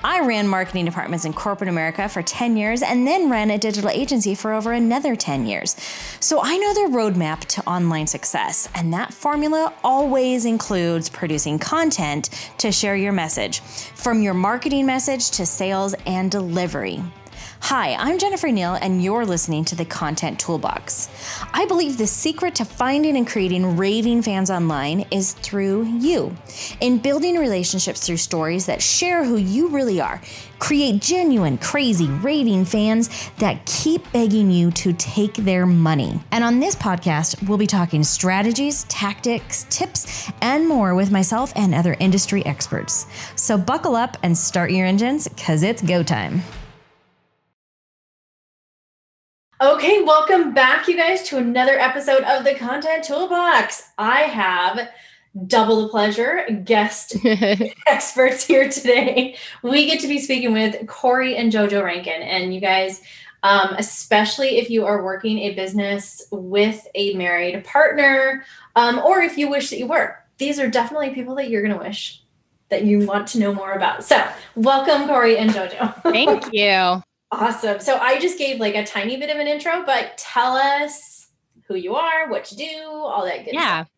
I ran marketing departments in corporate America for 10 years and then ran a digital agency for over another 10 years. So I know the roadmap to online success, and that formula always includes producing content to share your message, from your marketing message to sales and delivery. Hi, I'm Jennifer Neal, and you're listening to the Content Toolbox. I believe the secret to finding and creating raving fans online is through you. In building relationships through stories that share who you really are, create genuine, crazy, raving fans that keep begging you to take their money. And on this podcast, we'll be talking strategies, tactics, tips, and more with myself and other industry experts. So buckle up and start your engines, because it's go time. Okay, welcome back, you guys, to another episode of the Content Toolbox. I have double the pleasure guest experts here today. We get to be speaking with Corey and JoJo Rankin. And you guys, especially if you are working a business with a married partner, or if you wish that you were, these are definitely people that you're going to wish that you want to know more about. So welcome, Corey and JoJo. Thank you. Awesome. So I just gave like a tiny bit of an intro, but tell us who you are, what you do, all that good stuff.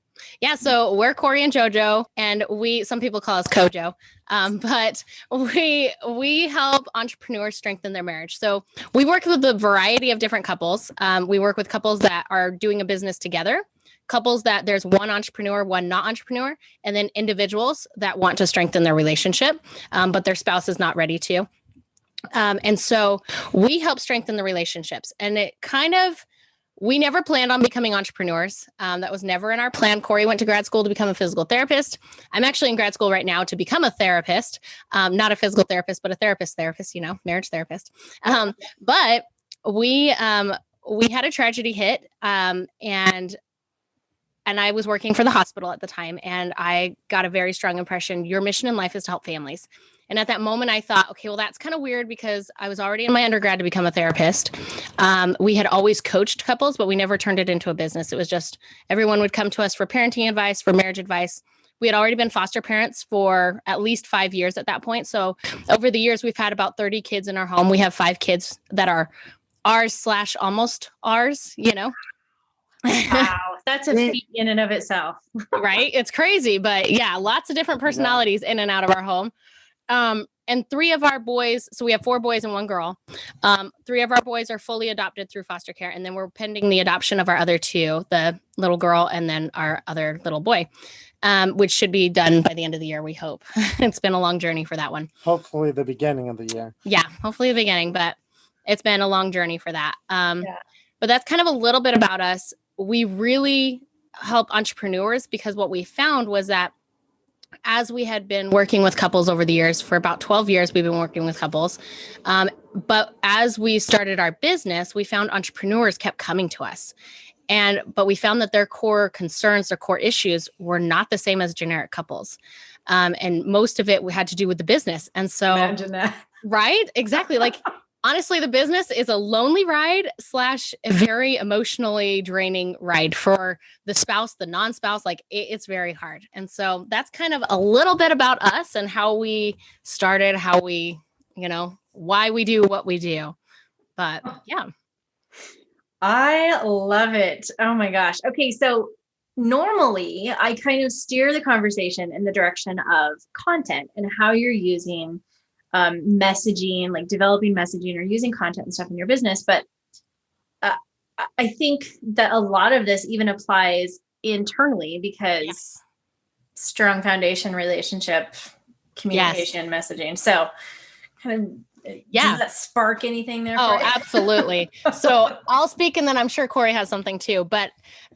Yeah. So we're Corey and JoJo, and some people call us Kojo, but we help entrepreneurs strengthen their marriage. So we work with a variety of different couples. We work with couples that are doing a business together, couples that there's one entrepreneur, one not entrepreneur, and then individuals that want to strengthen their relationship, but their spouse is not ready to. And so we help strengthen the relationships, and we never planned on becoming entrepreneurs. That was never in our plan. Corey went to grad school to become a physical therapist. I'm actually in grad school right now to become a therapist, not a physical therapist, but a therapist, marriage therapist. But we had a tragedy hit, and I was working for the hospital at the time, and I got a very strong impression. Your mission in life is to help families. And at that moment, I thought, okay, well, that's kind of weird because I was already in my undergrad to become a therapist. We had always coached couples, but we never turned it into a business. It was just everyone would come to us for parenting advice, for marriage advice. We had already been foster parents for at least 5 years at that point. So over the years, we've had about 30 kids in our home. We have 5 kids that are ours/almost ours, Wow, that's a feat in and of itself. Right? It's crazy, but yeah, lots of different personalities in and out of our home. And 3 of our boys, so we have 4 boys and 1 girl. 3 of our boys are fully adopted through foster care. And then we're pending the adoption of our other 2, the little girl and then our other little boy, which should be done by the end of the year, we hope. It's been a long journey for that one. Hopefully the beginning of the year. Yeah, hopefully the beginning, but it's been a long journey for that. But that's kind of a little bit about us. We really help entrepreneurs because what we found was that as we had been working with couples over the years, for about 12 years, we've been working with couples. But as we started our business, we found entrepreneurs kept coming to us. But we found that their core concerns, their core issues were not the same as generic couples. And most of it had to do with the business. And so, imagine that. Right? Exactly. Like, honestly, the business is a lonely ride / a very emotionally draining ride for the spouse, the non-spouse. Like it's very hard. And so that's kind of a little bit about us and how we started, how we, why we do what we do. But yeah. I love it. Oh my gosh. Okay. So normally I kind of steer the conversation in the direction of content and how you're using messaging, like developing messaging or using content and stuff in your business. But I think that a lot of this even applies internally because strong foundation, relationship, communication, messaging. So kind of, does that spark anything there? Oh, absolutely. So I'll speak and then I'm sure Corey has something too. But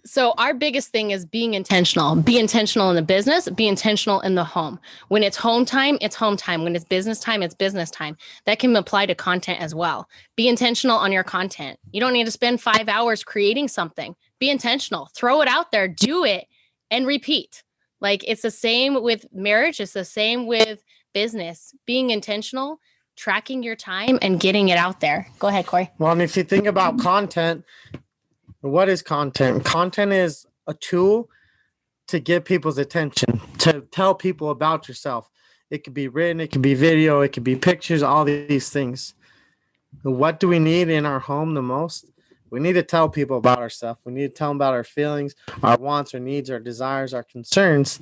so our biggest thing is being intentional. Be intentional in the business, be intentional in the home. When it's home time, it's home time. When it's business time, it's business time. That can apply to content as well. Be intentional on your content. You don't need to spend 5 hours creating something. Be intentional. Throw it out there, do it, and repeat. Like it's the same with marriage. It's the same with business. Being intentional, tracking your time and getting it out there. Go ahead, Corey. Well, and if you think about content, what is content? Content is a tool to get people's attention, to tell people about yourself. It could be written, it could be video, it could be pictures, all these things. What do we need in our home the most? We need to tell people about ourselves. We need to tell them about our feelings, our wants, our needs, our desires, our concerns.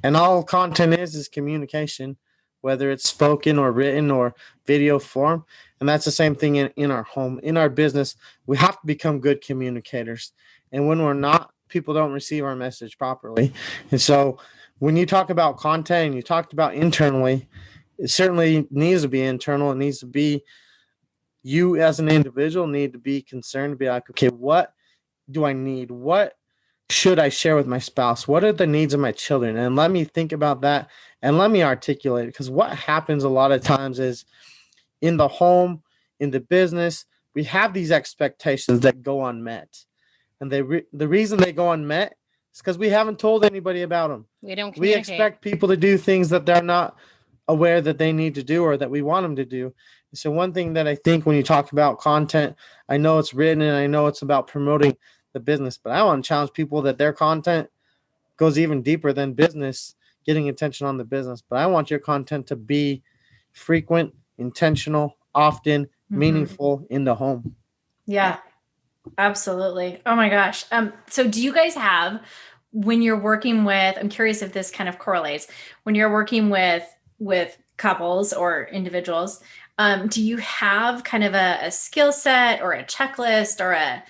And all content is communication, whether it's spoken or written or video form. And that's the same thing in our home, in our business. We have to become good communicators. And when we're not, people don't receive our message properly. And so when you talk about content and you talked about internally, it certainly needs to be internal. It needs to be you as an individual need to be concerned to be like, okay, what do I need? What should I share with my spouse? What are the needs of my children? And let me think about that and let me articulate it. Because what happens a lot of times is in the home, in the business, we have these expectations that go unmet. And the reason they go unmet is because we haven't told anybody about them. We don't We communicate. expect people to do things that they're not aware that they need to do or that we want them to do. So one thing that I think when you talk about content, I know it's written and I know it's about promoting the business, but I want to challenge people that their content goes even deeper than business, getting attention on the business. But I want your content to be frequent, intentional, often, meaningful in the home. Yeah, absolutely. Oh my gosh. So do you guys have, when you're working with, I'm curious if this kind of correlates, when you're working with couples or individuals, do you have kind of a skill set or a checklist or a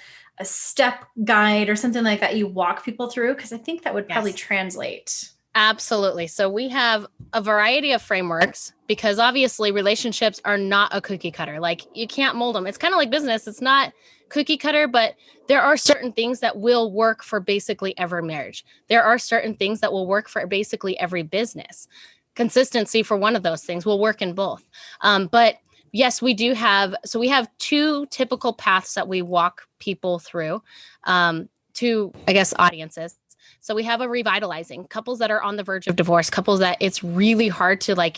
step guide or something like that you walk people through? Because I think that would probably translate. Absolutely. So we have a variety of frameworks because obviously relationships are not a cookie cutter. Like you can't mold them. It's kind of like business. It's not cookie cutter, but there are certain things that will work for basically every marriage. There are certain things that will work for basically every business. Consistency for one of those things will work in both. But yes, we do have, so we have two typical paths that we walk people through to, I guess, audiences. So we have a revitalizing, couples that are on the verge of divorce, couples that it's really hard to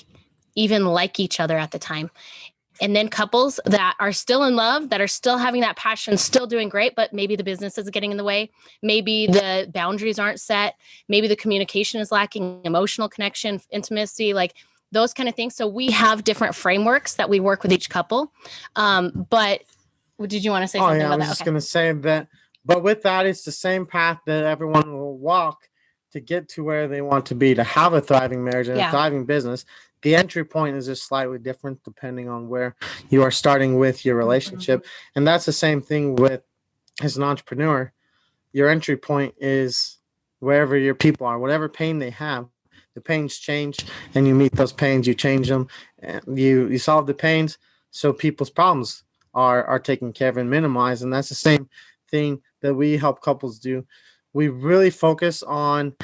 even like each other at the time. And then couples that are still in love, that are still having that passion, still doing great, but maybe the business is getting in the way. Maybe the boundaries aren't set. Maybe the communication is lacking, emotional connection, intimacy, like those kind of things. So we have different frameworks that we work with each couple. But did you want to say something about that? I was just going to say that. But with that, it's the same path that everyone will walk to get to where they want to be, to have a thriving marriage and a thriving business. The entry point is just slightly different depending on where you are starting with your relationship. And that's the same thing with as an entrepreneur. Your entry point is wherever your people are, whatever pain they have. The pains change and you meet those pains, you change them, and you solve the pains. So people's problems are taken care of and minimized. And that's the same thing that we help couples do. We really focus on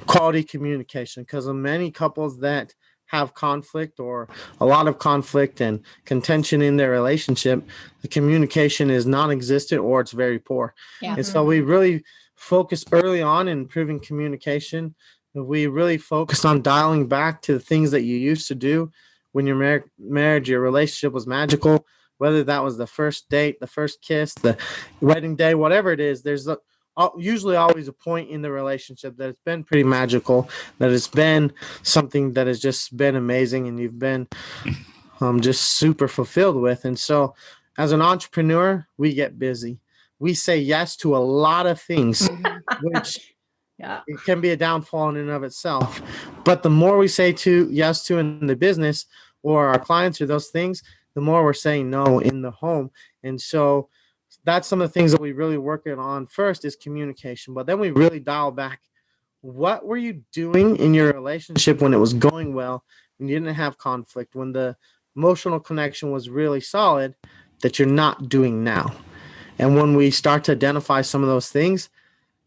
quality communication because of many couples that have conflict or a lot of conflict and contention in their relationship, the communication is non-existent or it's very poor. Yeah. And so we really focus early on in improving communication. We really focus on dialing back to the things that you used to do when your marriage, your relationship was magical, whether that was the first date, the first kiss, the wedding day, whatever it is. There's usually always a point in the relationship that it's been pretty magical, that it's been something that has just been amazing and you've been just super fulfilled with. And so as an entrepreneur, we get busy. We say yes to a lot of things, which it can be a downfall in and of itself. But the more we say yes to in the business or our clients or those things, the more we're saying no in the home. And so that's some of the things that we really working on first is communication. But then we really dial back. What were you doing in your relationship when it was going well, when you didn't have conflict, when the emotional connection was really solid that you're not doing now? And when we start to identify some of those things,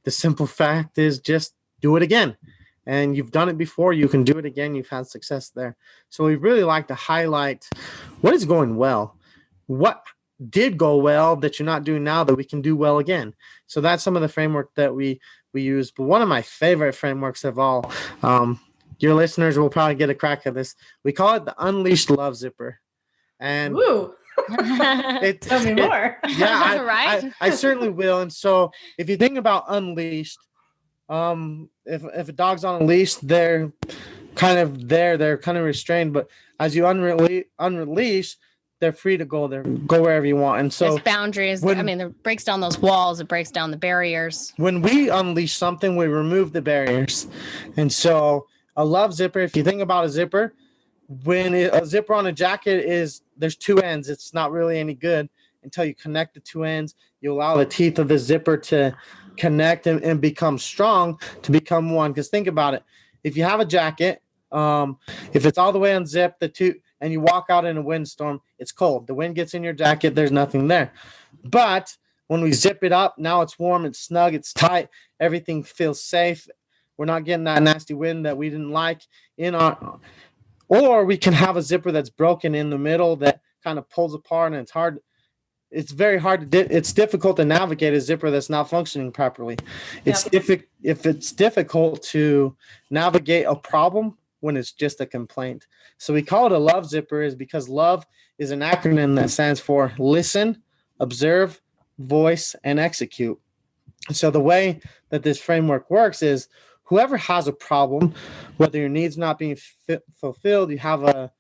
the simple fact is just do it again. And you've done it before, you can do it again. You've had success there. So we really like to highlight what is going well, what did go well that you're not doing now that we can do well again. So that's some of the framework that we use. But one of my favorite frameworks of all, your listeners will probably get a crack at this. We call it the Unleashed Love Zipper. And tell me more. Right? I certainly will. And so if you think about unleashed, if a dog's on a leash, they're kind of there. They're kind of restrained, but as you unrelease, they're free to go there, go wherever you want. And so There's boundaries. It breaks down those walls. It breaks down the barriers. When we unleash something, we remove the barriers. And so a love zipper, if you think about a zipper, a zipper on a jacket there's two ends. It's not really any good until you connect the two ends. You allow the teeth of the zipper to connect and become strong to become one. Because think about it. If you have a jacket, if it's all the way unzipped, and you walk out in a windstorm, it's cold. The wind gets in your jacket. There's nothing there. But when we zip it up, now it's warm, it's snug, it's tight. Everything feels safe. We're not getting that nasty wind that we didn't like or we can have a zipper that's broken in the middle that kind of pulls apart, and it's very hard it's difficult to navigate a zipper that's not functioning properly. If it's difficult to navigate a problem when it's just a complaint. So we call it a love zipper is because love is an acronym that stands for listen, observe, voice, and execute. So the way that this framework works is whoever has a problem, whether your needs not being fulfilled, you have a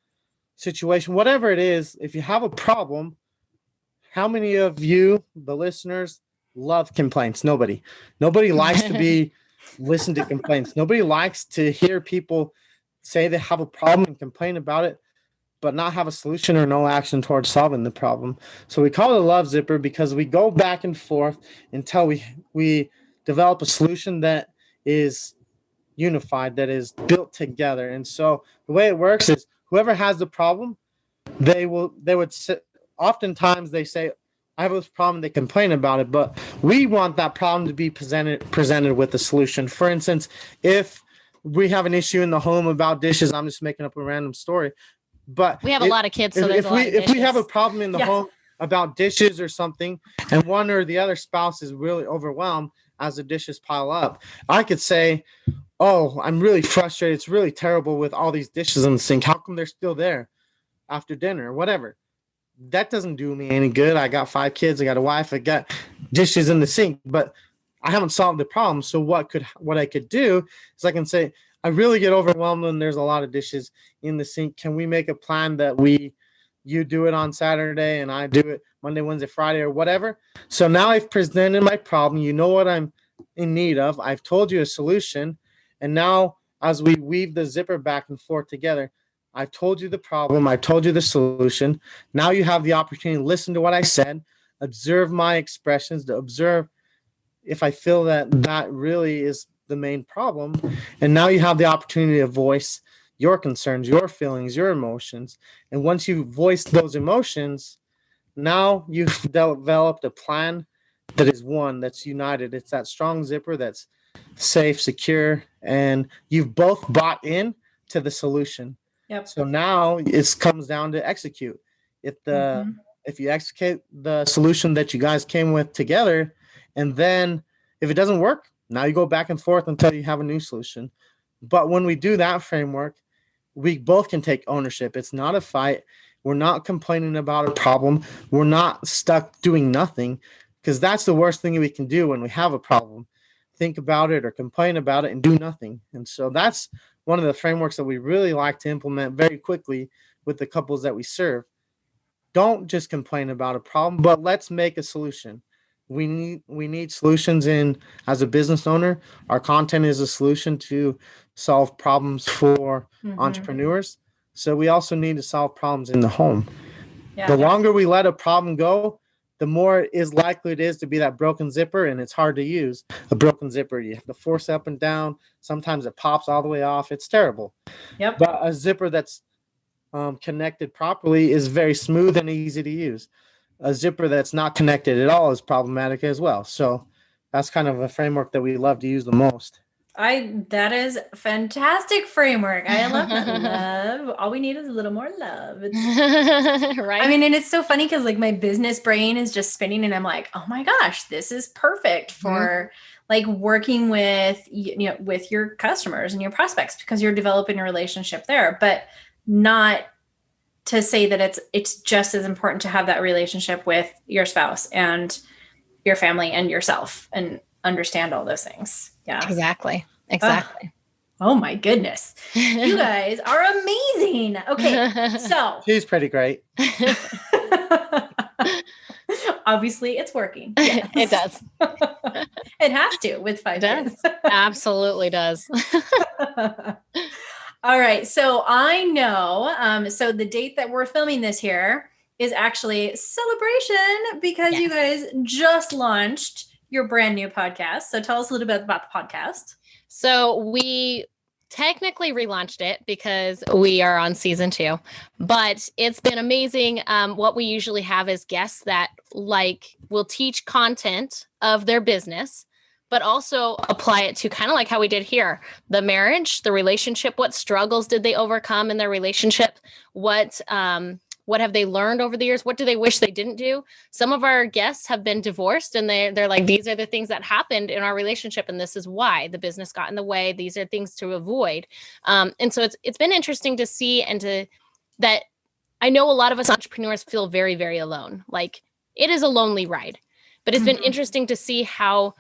situation, whatever it is, if you have a problem, how many of you, the listeners, love complaints? Nobody likes to be listened to complaints. Nobody likes to hear people say they have a problem and complain about it, but not have a solution or no action towards solving the problem. So we call it a love zipper because we go back and forth until we develop a solution that is unified, that is built together. And so the way it works is whoever has the problem, oftentimes they say, I have this problem, they complain about it, but we want that problem to be presented with a solution. For instance, if we have an issue in the home about dishes, I'm just making up a random story, but we have a lot of kids, so there's a lot of dishes. If we have a problem in the home about dishes or something, and one or the other spouse is really overwhelmed as the dishes pile up, I could say, oh, I'm really frustrated. It's really terrible with all these dishes in the sink. How come they're still there after dinner or whatever? That doesn't do me any good. I got 5 kids. I got a wife. I got dishes in the sink, but I haven't solved the problem. So what I could do is I can say, I really get overwhelmed when there's a lot of dishes in the sink. Can we make a plan that you do it on Saturday and I do it Monday, Wednesday, Friday, or whatever? So now I've presented my problem. You know what I'm in need of. I've told you a solution. And now as we weave the zipper back and forth together, I've told you the problem. I've told you the solution. Now you have the opportunity to listen to what I said, observe my expressions, to observe if I feel that really is the main problem. And now you have the opportunity to voice your concerns, your feelings, your emotions. And once you voice those emotions, now you've developed a plan that is one, that's united. It's that strong zipper that's safe, secure, and you've both bought in to the solution. Yep. So now it comes down to execute. If you execute the solution that you guys came with together, and then if it doesn't work, now you go back and forth until you have a new solution. But when we do that framework, we both can take ownership. It's not a fight. We're not complaining about a problem. We're not stuck doing nothing, because that's the worst thing we can do when we have a problem. Think about it or complain about it and do nothing. And so that's one of the frameworks that we really like to implement very quickly with the couples that we serve. Don't just complain about a problem, but let's make a solution. We need solutions as a business owner. Our content is a solution to solve problems for entrepreneurs. So we also need to solve problems in the home. The longer we let a problem go, the more likely it is to be that broken zipper, and it's hard to use. A broken zipper, you have to force up and down. Sometimes it pops all the way off. It's terrible. Yep. But a zipper that's connected properly is very smooth and easy to use. A zipper that's not connected at all is problematic as well. So that's kind of a framework that we love to use the most. That is a fantastic framework. I love that. Love. All we need is a little more love. Right. I mean, and it's so funny because like my business brain is just spinning and I'm like, oh my gosh, this is perfect for like working with, with your customers and your prospects, because you're developing a relationship there, but not to say that it's just as important to have that relationship with your spouse and your family and yourself and understand all those things. Yeah, Exactly. Oh my goodness. You guys are amazing. Okay. So She's pretty great. obviously it's working. Yes. It does. It has to with 5 kids. Absolutely does. All right. So I know, so the date that we're filming this here is actually celebration because you guys just launched your brand new podcast. So tell us a little bit about the podcast. So we technically relaunched it because we are on season 2, but it's been amazing. What we usually have is guests that will teach content of their business, but also apply it to kind of like how we did here, the marriage, the relationship, what struggles did they overcome in their relationship? What have they learned over the years? What do they wish they didn't do? Some of our guests have been divorced and they're like, these are the things that happened in our relationship. And this is why the business got in the way. These are things to avoid. And so it's been interesting to see that I know a lot of us entrepreneurs feel very, very alone. Like it is a lonely ride, but it's been interesting to see how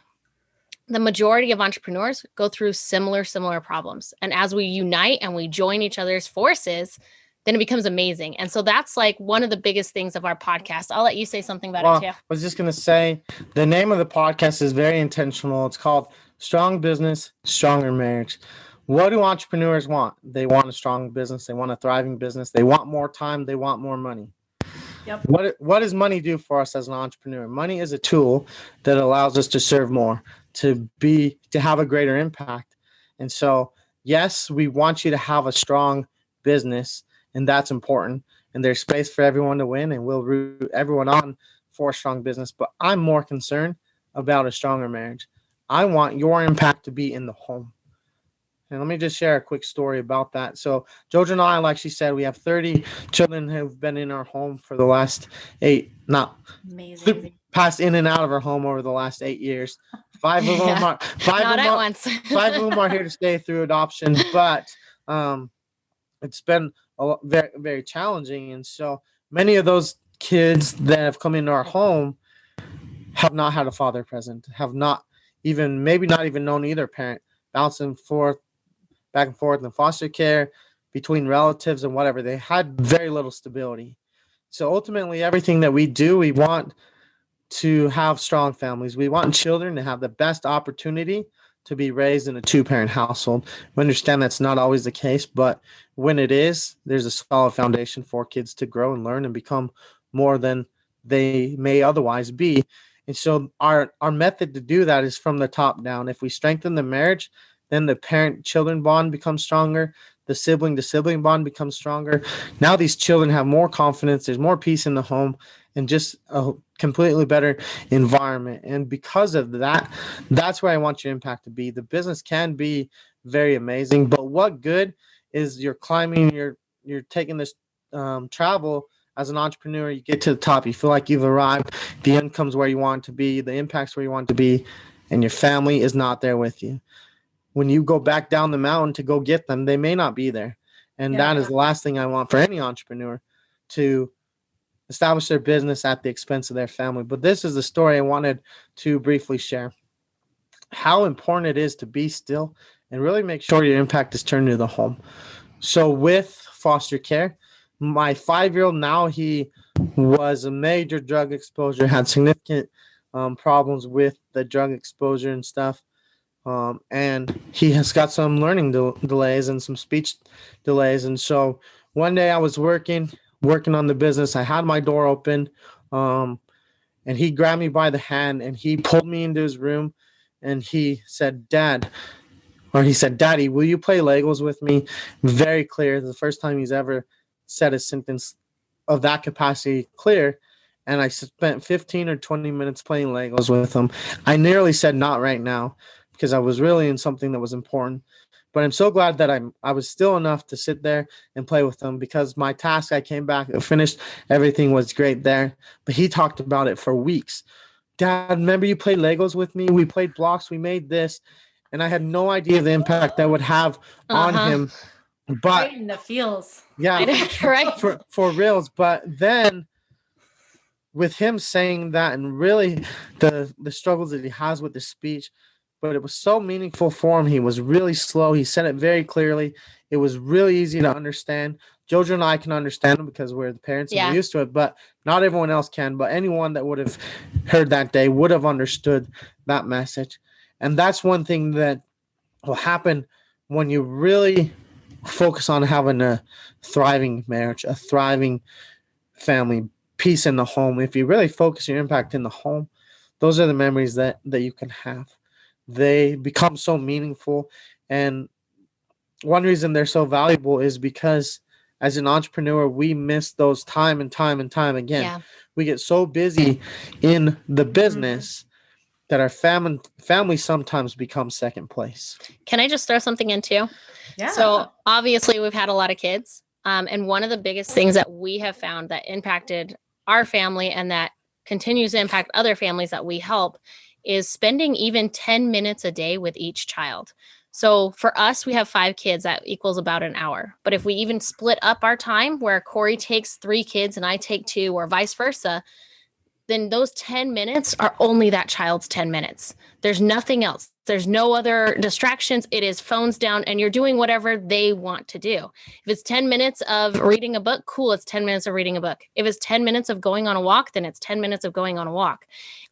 the majority of entrepreneurs go through similar problems. And as we unite and we join each other's forces, then it becomes amazing. And so that's like one of the biggest things of our podcast. I'll let you say something about it too. I was just going to say the name of the podcast is very intentional. It's called Strong Business, Stronger Marriage. What do entrepreneurs want? They want a strong business. They want a thriving business. They want more time. They want more money. Yep. What does money do for us as an entrepreneur? Money is a tool that allows us to serve more, to have a greater impact. And so, yes, we want you to have a strong business, and that's important. And there's space for everyone to win, and we'll root everyone on for a strong business. But I'm more concerned about a stronger marriage. I want your impact to be in the home. And let me just share a quick story about that. So Jojo and I, like she said, we have 30 children who have been in our home for the last passed in and out of our home over the last 8 years. Five of them are here to stay through adoption, but it's been very, very challenging. And so many of those kids that have come into our home have not had a father present, maybe not even known either parent, bouncing back and forth in foster care between relatives and whatever. They had very little stability. So ultimately, everything that we do, we want to have strong families. We want children to have the best opportunity to be raised in a 2-parent household. We understand that's not always the case, but when it is, there's a solid foundation for kids to grow and learn and become more than they may otherwise be. And so our method to do that is from the top down. If we strengthen the marriage, then the parent-children bond becomes stronger. The sibling-to-sibling bond becomes stronger. Now these children have more confidence. There's more peace in the home and just a completely better environment. And because of that, that's where I want your impact to be. The business can be very amazing, but what good is you're climbing, you're taking this travel as an entrepreneur, you get to the top, you feel like you've arrived, the income's where you want it to be, the impact's where you want it to be, and your family is not there with you. When you go back down the mountain to go get them, they may not be there. And that is the last thing I want for any entrepreneur, to establish their business at the expense of their family. But this is the story I wanted to briefly share. How important it is to be still and really make sure your impact is turned into the home. So with foster care, my 5-year-old now, he was a major drug exposure, had significant problems with the drug exposure and stuff. And he has got some learning delays and some speech delays. And so one day I was working on the business. I had my door open, and he grabbed me by the hand and he pulled me into his room and he said, Daddy, will you play Legos with me? Very clear. The first time he's ever said a sentence of that capacity clear. And I spent 15 or 20 minutes playing Legos with him. I nearly said not right now, because I was really in something that was important. But I'm so glad that I was still enough to sit there and play with them, because my task, I came back and finished, everything was great there. But he talked about it for weeks. Dad, remember you played Legos with me? We played blocks, we made this. And I had no idea the impact that would have on him. But right in the feels. Yeah, right. For reals. But then with him saying that, and really the struggles that he has with the speech, but it was so meaningful for him. He was really slow. He said it very clearly. It was really easy to understand. Jojo and I can understand him because we're the parents and Yeah. we're used to it, but not everyone else can. But anyone that would have heard that day would have understood that message. And that's one thing that will happen when you really focus on having a thriving marriage, a thriving family, peace in the home. If you really focus your impact in the home, those are the memories that you can have. They become so meaningful. And one reason they're so valuable is because as an entrepreneur, we miss those time and time and time again. Yeah. We get so busy in the business that our family sometimes becomes second place. Can I just throw something in too? Yeah. So obviously we've had a lot of kids. And one of the biggest things that we have found that impacted our family and that continues to impact other families that we help is spending even 10 minutes a day with each child. So for us, we have 5 kids, that equals about an hour. But if we even split up our time where Corey takes 3 kids and I take 2 or vice versa, then those 10 minutes are only that child's 10 minutes. There's nothing else. There's no other distractions. It is phones down and you're doing whatever they want to do. If it's 10 minutes of reading a book, cool, it's 10 minutes of reading a book. If it's 10 minutes of going on a walk, then it's 10 minutes of going on a walk.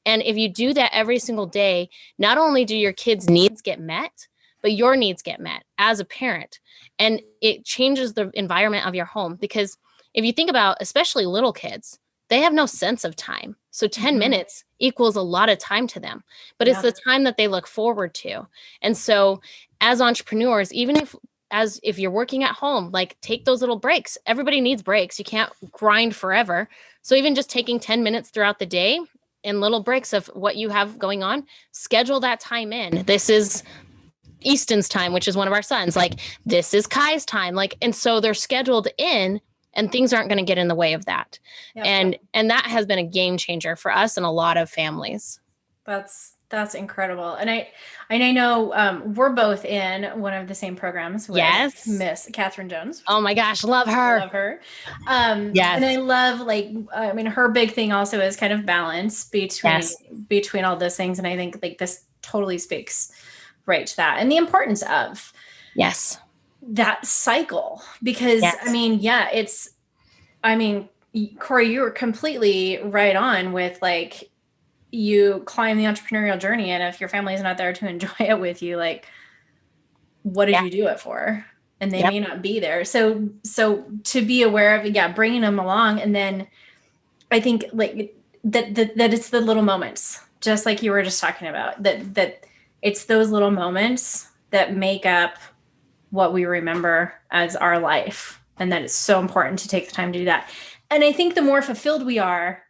And if you do that every single day, not only do your kids' needs get met, but your needs get met as a parent. And it changes the environment of your home. Because if you think about, especially little kids, they have no sense of time. So 10 minutes equals a lot of time to them, but it's the time that they look forward to. And so as entrepreneurs, even if you're working at home, like take those little breaks. Everybody needs breaks. You can't grind forever. So even just taking 10 minutes throughout the day in little breaks of what you have going on, schedule that time in. This is Easton's time, which is one of our sons. Like this is Kai's time. Like, and so they're scheduled in and things aren't going to get in the way of that. Yeah, and that has been a game changer for us and a lot of families. That's incredible. And I know we're both in one of the same programs with Miss Catherine Jones. Oh my gosh, love her. Love her. Yes. And I love her big thing also is kind of balance between all those things. And I think like this totally speaks right to that and the importance of that cycle, because Corey, you were completely right on with like, you climb the entrepreneurial journey. And if your family is not there to enjoy it with you, like, what did you do it for? And they may not be there. So to be aware of, bringing them along. And then I think like that it's the little moments, just like you were just talking about, that it's those little moments that make up what we remember as our life. And that it's so important to take the time to do that. And I think the more fulfilled we are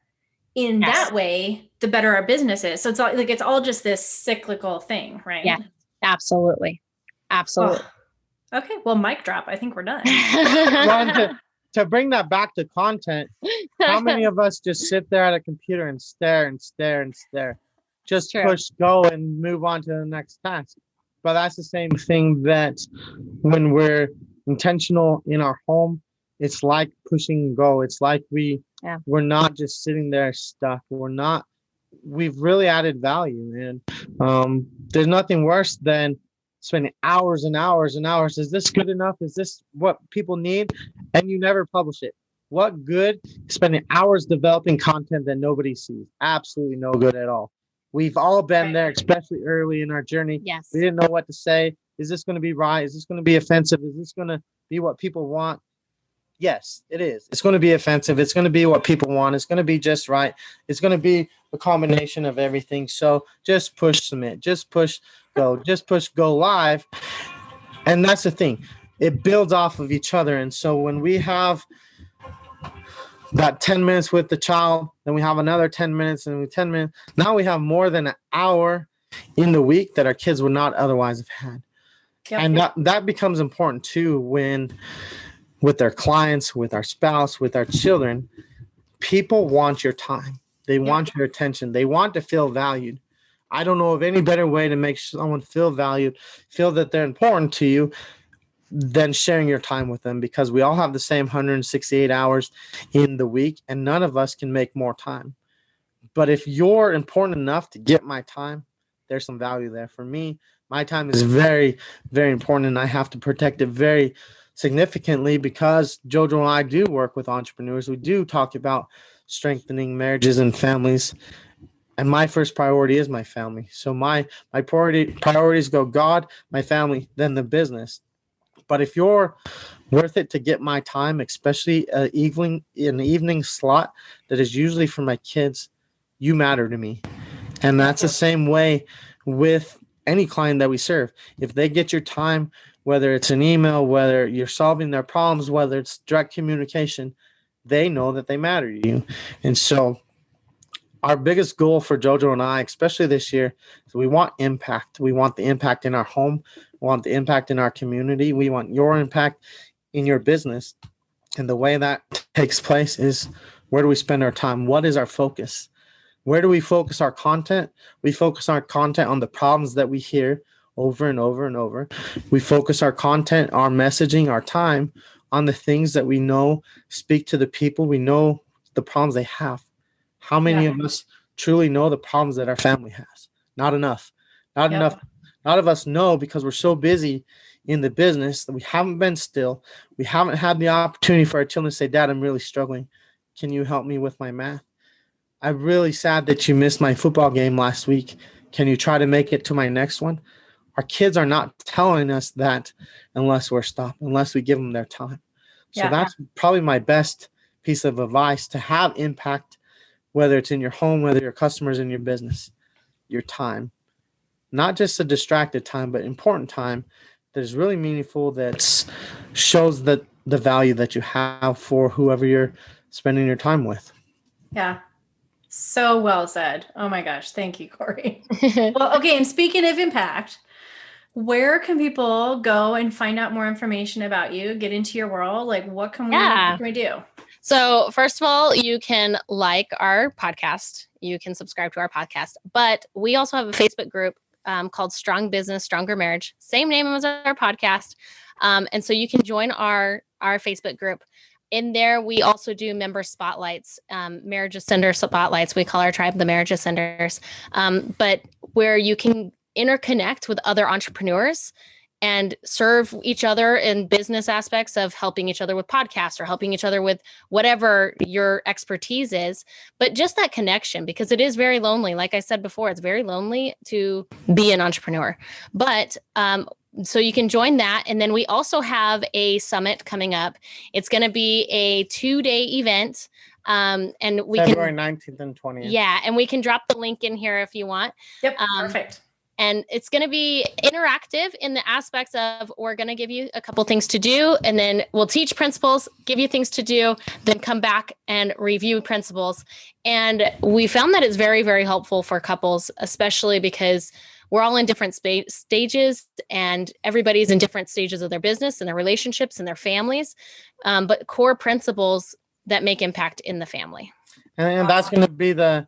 in that way, the better our business is. So it's all just this cyclical thing, right? Yeah, absolutely. Absolutely. Oh. Okay. Well, mic drop. I think we're done. To bring that back to content, how many of us just sit there at a computer and stare and stare and stare? Just push go and move on to the next task. But that's the same thing that when we're intentional in our home, it's like pushing go. It's like we're not just sitting there stuck. We've really added value. And there's nothing worse than spending hours and hours and hours. Is this good enough? Is this what people need? And you never publish it. What good spending hours developing content that nobody sees? Absolutely no good at all. We've all been there, especially early in our journey. Yes. We didn't know what to say. Is this going to be right? Is this going to be offensive? Is this going to be what people want? Yes, it is. It's going to be offensive. It's going to be what people want. It's going to be just right. It's going to be a combination of everything. So just push submit. Just push go. Just push go live. And that's the thing. It builds off of each other. And so when we have that 10 minutes with the child, then we have another 10 minutes and 10 minutes. Now we have more than an hour in the week that our kids would not otherwise have had. Yep. And that becomes important too when with their clients, with our spouse, with our children. People want your time. They want your attention. They want to feel valued. I don't know of any better way to make someone feel valued, feel that they're important to you, than sharing your time with them, because we all have the same 168 hours in the week and none of us can make more time. But if you're important enough to get my time, there's some value there. For me, my time is very, very important, and I have to protect it very significantly because JoJo and I do work with entrepreneurs. We do talk about strengthening marriages and families. And my first priority is my family. So my priorities go God, my family, then the business. But if you're worth it to get my time, especially an evening slot that is usually for my kids, you matter to me. And that's the same way with any client that we serve. If they get your time, whether it's an email, whether you're solving their problems, whether it's direct communication, they know that they matter to you. And so our biggest goal for JoJo and I, especially this year, is we want impact. We want the impact in our home. We want the impact in our community. We want your impact in your business. And the way that takes place is, where do we spend our time? What is our focus? Where do we focus our content? We focus our content on the problems that we hear over and over and over. We focus our content, our messaging, our time on the things that we know speak to the people. We know the problems they have. How many of us truly know the problems that our family has? Not enough. Not enough. A lot of us know because we're so busy in the business that we haven't been still. We haven't had the opportunity for our children to say, Dad, I'm really struggling. Can you help me with my math? I'm really sad that you missed my football game last week. Can you try to make it to my next one? Our kids are not telling us that unless we're stopped, unless we give them their time. So that's probably my best piece of advice to have impact, whether it's in your home, whether your customers in your business, your time, not just a distracted time, but important time that is really meaningful, that shows that the value that you have for whoever you're spending your time with. Yeah. So well said. Oh my gosh. Thank you, Corey. Well, okay. And speaking of impact, where can people go and find out more information about you, get into your world? Like what can we do? So first of all, you can like our podcast. You can subscribe to our podcast. But we also have a Facebook group called Strong Business, Stronger Marriage. Same name as our podcast. And so you can join our Facebook group. In there, we also do member spotlights, marriage ascender spotlights. We call our tribe the marriage ascenders. But where you can interconnect with other entrepreneurs and serve each other in business aspects of helping each other with podcasts or helping each other with whatever your expertise is. But just that connection, because it is very lonely. Like I said before, it's very lonely to be an entrepreneur. But so you can join that. And then we also have a summit coming up. It's going to be a 2-day event. And we February 19th and 20th. Yeah. And we can drop the link in here if you want. Yep. Perfect. And it's going to be interactive in the aspects of, we're going to give you a couple things to do, and then we'll teach principles, give you things to do, then come back and review principles. And we found that it's very, very helpful for couples, especially because we're all in different stages and everybody's in different stages of their business and their relationships and their families, but core principles that make impact in the family. And that's going to be the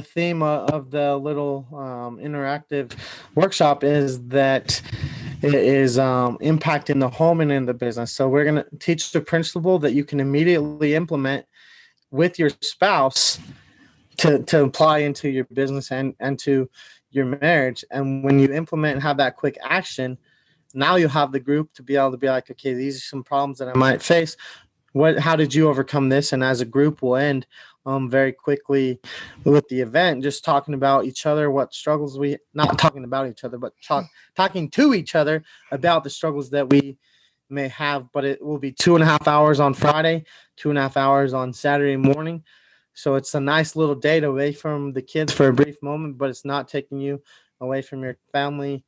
theme of the little interactive workshop, is that it is impact in the home and in the business. So we're going to teach the principle that you can immediately implement with your spouse to apply into your business and to your marriage. And when you implement and have that quick action, now you have the group to be able to be like, okay, these are some problems that I might face. How did you overcome this? And as a group, we'll end very quickly with the event, just talking about each other, what struggles not talking about each other, but talking to each other about the struggles that we may have. But it will be 2.5 hours on Friday, 2.5 hours on Saturday morning. So it's a nice little date away from the kids for a brief moment, but it's not taking you away from your family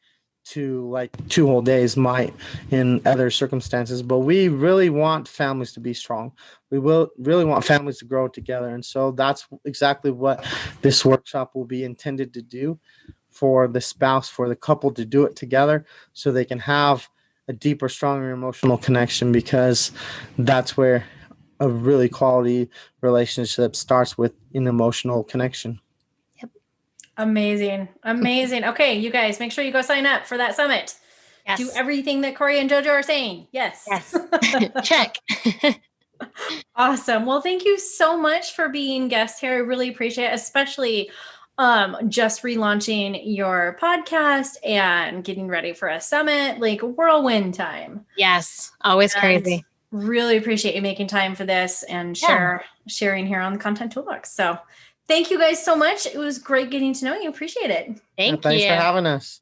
to like 2 whole days might in other circumstances. But we really want families to be strong. We will really want families to grow together. And so that's exactly what this workshop will be intended to do, for the spouse, for the couple to do it together so they can have a deeper, stronger emotional connection, because that's where a really quality relationship starts, with an emotional connection. Amazing. Amazing. Okay, you guys, make sure you go sign up for that summit. Yes. Do everything that Corey and JoJo are saying. Yes. Yes. Check. Awesome. Well, thank you so much for being guests here. I really appreciate it, especially just relaunching your podcast and getting ready for a summit, like whirlwind time. Yes. Always crazy. Really appreciate you making time for this and sharing here on the Content Toolbox. So thank you guys so much. It was great getting to know you. Appreciate it. Thank Thanks you. for having us.